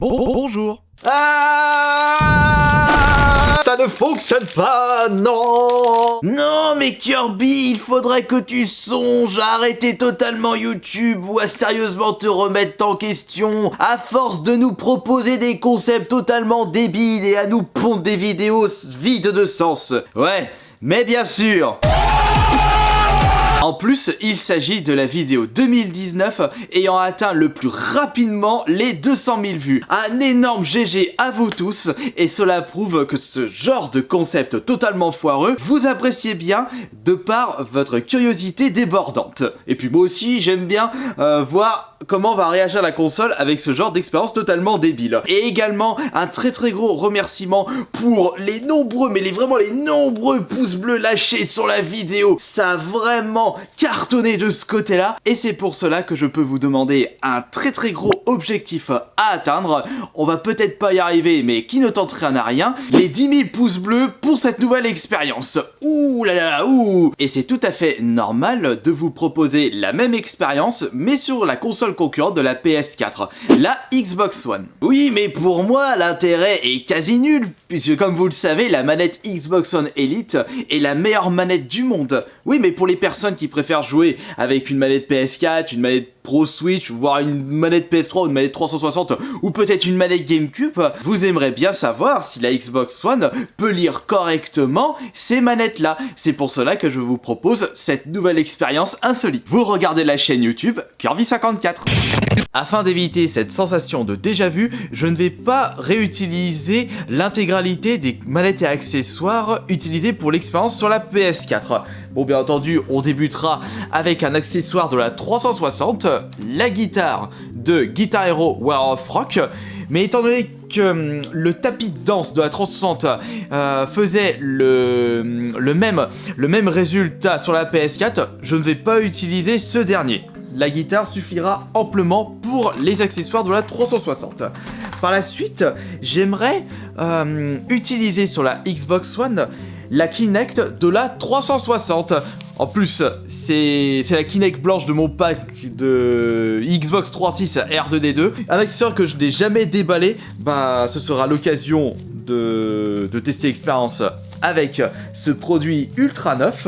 Bonjour. Ah, ça ne fonctionne pas, non. Non mais Kirby, il faudrait que tu songes à arrêter totalement YouTube ou à sérieusement te remettre en question. À force de nous proposer des concepts totalement débiles et à nous pondre des vidéos vides de sens. Ouais, mais bien sûr. En plus, il s'agit de la vidéo 2019 ayant atteint le plus rapidement les 200 000 vues. Un énorme GG à vous tous, et cela prouve que ce genre de concept totalement foireux, vous appréciez bien de par votre curiosité débordante. Et puis moi aussi, j'aime bien voir comment va réagir la console avec ce genre d'expérience totalement débile. Et également, un très gros remerciement pour les nombreux, mais vraiment les nombreux pouces bleus lâchés sur la vidéo. Ça a vraiment cartonné de ce côté-là, et c'est pour cela que je peux vous demander un très gros objectif à atteindre. On va peut-être pas y arriver, mais qui ne tente rien à rien, les 10 000 pouces bleus pour cette nouvelle expérience. Ouh là là, ouh. Et c'est tout à fait normal de vous proposer la même expérience, mais sur la console concurrente de la PS4, la Xbox One. Oui, mais pour moi, l'intérêt est quasi nul, puisque comme vous le savez, la manette Xbox One Elite est la meilleure manette du monde. Oui, mais pour les personnes qui préfèrent jouer avec une manette PS4, une manette Pro Switch, voire une manette PS3 ou une manette 360, ou peut-être une manette GameCube, vous aimerez bien savoir si la Xbox One peut lire correctement ces manettes-là. C'est pour cela que je vous propose cette nouvelle expérience insolite. Vous regardez la chaîne YouTube Kirby54. Afin d'éviter cette sensation de déjà-vu, je ne vais pas réutiliser l'intégralité des manettes et accessoires utilisés pour l'expérience sur la PS4. Bon, bien entendu, on débutera avec un accessoire de la 360, la guitare de Guitar Hero War of Rock, mais étant donné que le tapis de danse de la 360 faisait le même résultat sur la PS4, je ne vais pas utiliser ce dernier. La guitare suffira amplement pour les accessoires de la 360. Par la suite, j'aimerais utiliser sur la Xbox One la Kinect de la 360. En plus, c'est la Kinect blanche de mon pack de Xbox 360 R2D2. Un accessoire que je n'ai jamais déballé. Bah, ce sera l'occasion de tester l'expérience avec ce produit ultra neuf.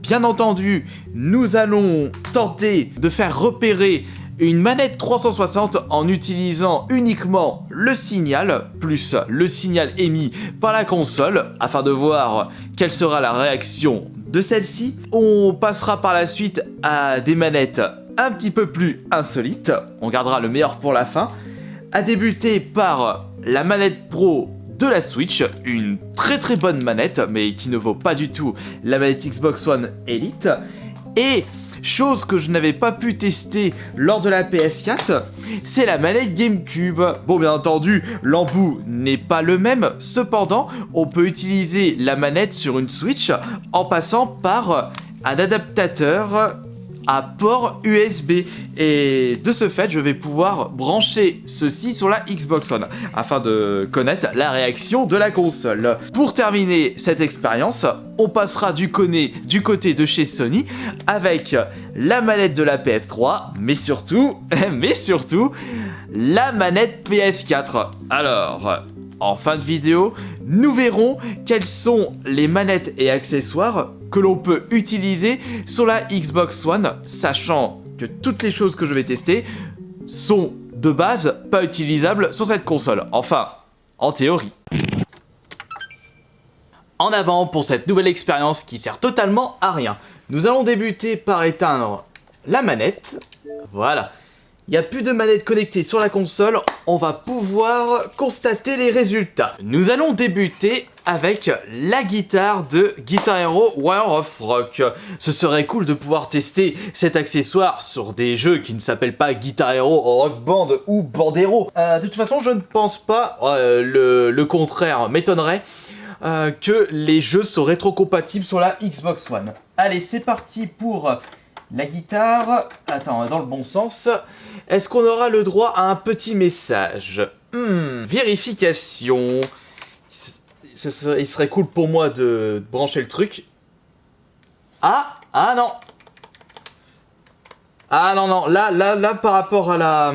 Bien entendu, nous allons tenter de faire repérer une manette 360 en utilisant uniquement le signal, plus le signal émis par la console, afin de voir quelle sera la réaction de celle-ci. On passera par la suite à des manettes un petit peu plus insolites, on gardera le meilleur pour la fin, à débuter par la manette Pro de la Switch, une très bonne manette, mais qui ne vaut pas du tout la manette Xbox One Elite. Et chose que je n'avais pas pu tester lors de la PS4, c'est la manette GameCube. Bon, bien entendu, l'embout n'est pas le même, cependant, on peut utiliser la manette sur une Switch en passant par un adaptateur à port USB, et de ce fait je vais pouvoir brancher ceci sur la Xbox One afin de connaître la réaction de la console. Pour terminer cette expérience, on passera du côté de chez Sony avec la manette de la PS3, mais surtout la manette PS4. Alors, en fin de vidéo, nous verrons quelles sont les manettes et accessoires que l'on peut utiliser sur la Xbox One, sachant que toutes les choses que je vais tester sont de base pas utilisables sur cette console. Enfin, en théorie. En avant pour cette nouvelle expérience qui sert totalement à rien. Nous allons débuter par éteindre la manette. Voilà. Il n'y a plus de manette connectée sur la console, on va pouvoir constater les résultats. Nous allons débuter avec la guitare de Guitar Hero War of Rock. Ce serait cool de pouvoir tester cet accessoire sur des jeux qui ne s'appellent pas Guitar Hero, Rock Band ou Bandero. De toute façon, je ne pense pas, le contraire m'étonnerait, que les jeux sont rétrocompatibles sur la Xbox One. Allez, c'est parti pour la guitare. Attends, dans le bon sens. Est-ce qu'on aura le droit à un petit message? Vérification. Il serait cool pour moi de brancher le truc. Ah non. Ah non, non, là, par rapport à la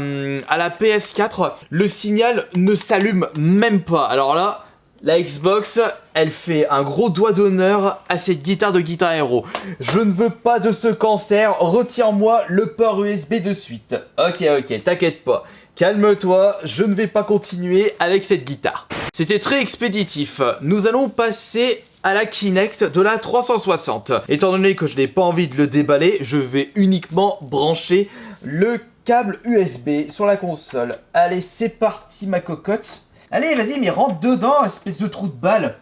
PS4, le signal ne s'allume même pas. Alors là, la Xbox, elle fait un gros doigt d'honneur à cette guitare de Guitar Hero. Je ne veux pas de ce cancer, retire-moi le port USB de suite. Ok, t'inquiète pas. Calme-toi, je ne vais pas continuer avec cette guitare. C'était très expéditif. Nous allons passer à la Kinect de la 360. Étant donné que je n'ai pas envie de le déballer, je vais uniquement brancher le câble USB sur la console. Allez, c'est parti ma cocotte. Allez, vas-y, mais rentre dedans, espèce de trou de balle.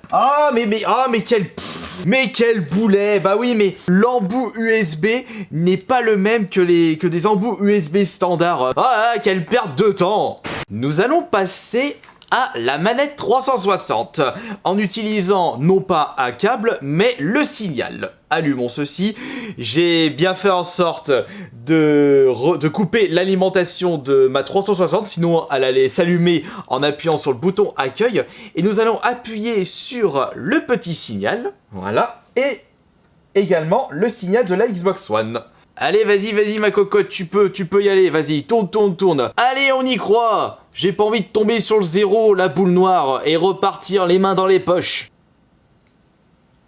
Mais quel boulet. Bah oui, mais l'embout USB n'est pas le même que des embouts USB standards. Ah, quelle perte de temps. Nous allons passer à la manette 360 en utilisant non pas un câble mais le signal. Allumons ceci. J'ai bien fait en sorte de couper l'alimentation de ma 360, sinon elle allait s'allumer en appuyant sur le bouton accueil. Et nous allons appuyer sur le petit signal, voilà, et également le signal de la Xbox One. Allez, vas-y ma cocotte, tu peux y aller, vas-y, tourne. Allez, on y croit. J'ai pas envie de tomber sur le zéro, la boule noire, et repartir les mains dans les poches.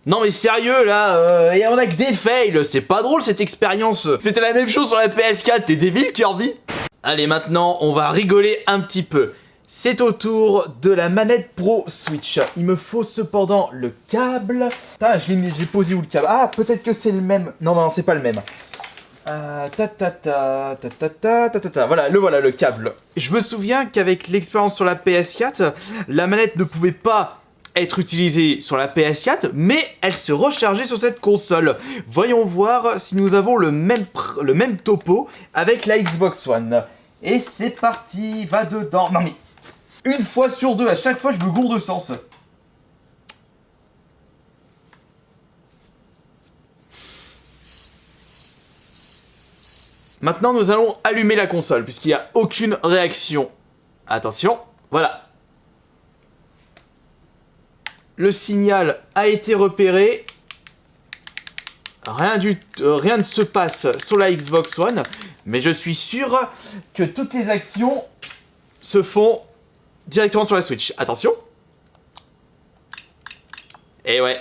Non mais sérieux là, et on a que des fails, c'est pas drôle cette expérience. C'était la même chose sur la PS4, t'es débile Kirby? Allez, maintenant, on va rigoler un petit peu. C'est au tour de la manette Pro Switch. Il me faut cependant le câble. Putain, j'ai posé où le câble? Ah, peut-être que c'est le même. Non, c'est pas le même. Voilà, le câble. Je me souviens qu'avec l'expérience sur la PS4, la manette ne pouvait pas être utilisée sur la PS4, mais elle se rechargeait sur cette console. Voyons voir si nous avons le même topo avec la Xbox One. Et c'est parti, va dedans. Non mais, une fois sur deux, à chaque fois je me gourde de sens. Maintenant, nous allons allumer la console, puisqu'il n'y a aucune réaction. Attention, voilà. Le signal a été repéré. Rien ne se passe sur la Xbox One, mais je suis sûr que toutes les actions se font directement sur la Switch. Attention. Et ouais.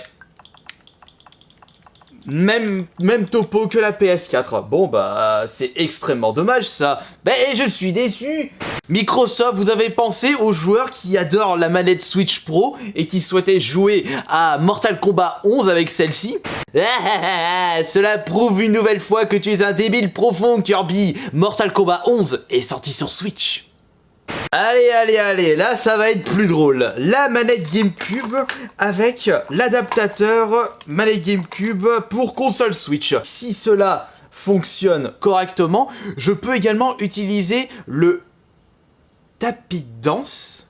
Même topo que la PS4. Bon bah c'est extrêmement dommage ça. Ben je suis déçu. Microsoft, vous avez pensé aux joueurs qui adorent la manette Switch Pro et qui souhaitaient jouer à Mortal Kombat 11 avec celle-ci? Cela prouve une nouvelle fois que tu es un débile profond, Kirby. Mortal Kombat 11 est sorti sur Switch. Allez, là ça va être plus drôle. La manette GameCube avec l'adaptateur manette GameCube pour console Switch. Si cela fonctionne correctement, je peux également utiliser le tapis de danse.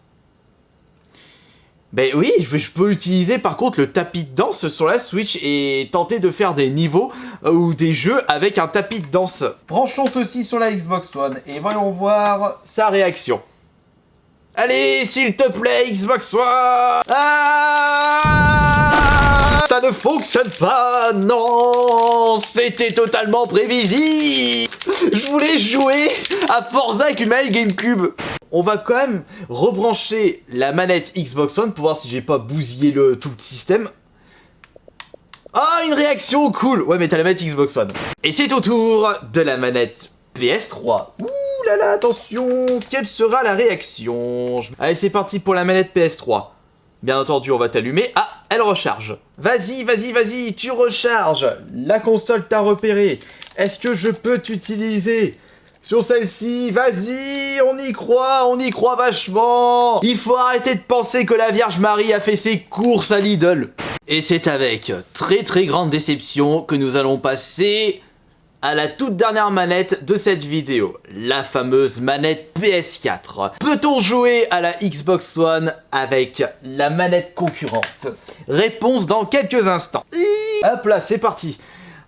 Ben oui, je peux utiliser par contre le tapis de danse sur la Switch et tenter de faire des niveaux ou des jeux avec un tapis de danse. Branchons ceci sur la Xbox One et voyons voir sa réaction. Allez, s'il te plaît, Xbox One. Ah, ça ne fonctionne pas, non. C'était totalement prévisible. Je voulais jouer à Forza avec une manette GameCube. On va quand même rebrancher la manette Xbox One pour voir si j'ai pas bousillé tout le système. Ah, une réaction cool. Ouais, mais t'as la manette Xbox One. Et c'est au tour de la manette PS3. Ouh là là, attention, quelle sera la réaction? Allez, c'est parti pour la manette PS3. Bien entendu, on va t'allumer. Ah, elle recharge. Vas-y, tu recharges. La console t'a repéré. Est-ce que je peux t'utiliser sur celle-ci? Vas-y, on y croit vachement. Il faut arrêter de penser que la Vierge Marie a fait ses courses à Lidl. Et c'est avec très grande déception que nous allons passer à la toute dernière manette de cette vidéo, la fameuse manette PS4. Peut-on jouer à la Xbox One avec la manette concurrente? Réponse dans quelques instants. Hop là, c'est parti.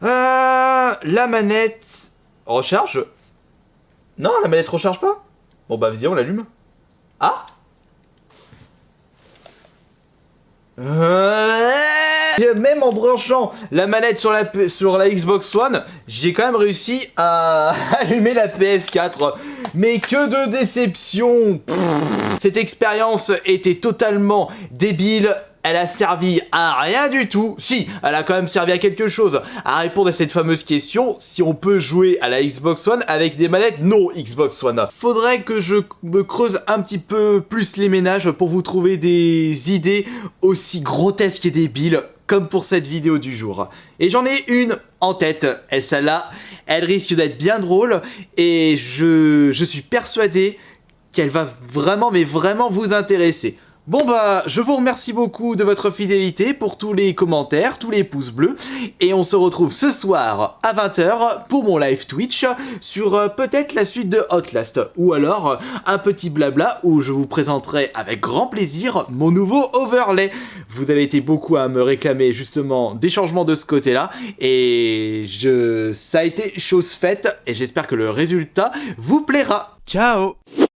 La manette recharge? Non, la manette recharge pas. Bon bah vas-y, on l'allume. Ah, Même en branchant la manette sur la Xbox One, j'ai quand même réussi à allumer la PS4. Mais que de déception. Cette expérience était totalement débile. Elle a servi à rien du tout. Si, elle a quand même servi à quelque chose. À répondre à cette fameuse question, si on peut jouer à la Xbox One avec des manettes non Xbox One. Faudrait que je me creuse un petit peu plus les ménages pour vous trouver des idées aussi grotesques et débiles comme pour cette vidéo du jour. Et j'en ai une en tête. Et celle-là, elle risque d'être bien drôle. Et je suis persuadé qu'elle va vraiment, mais vraiment vous intéresser. Bon bah, je vous remercie beaucoup de votre fidélité pour tous les commentaires, tous les pouces bleus. Et on se retrouve ce soir à 20 h pour mon live Twitch sur peut-être la suite de Outlast. Ou alors un petit blabla où je vous présenterai avec grand plaisir mon nouveau overlay. Vous avez été beaucoup à me réclamer justement des changements de ce côté-là. Et ça a été chose faite et j'espère que le résultat vous plaira. Ciao!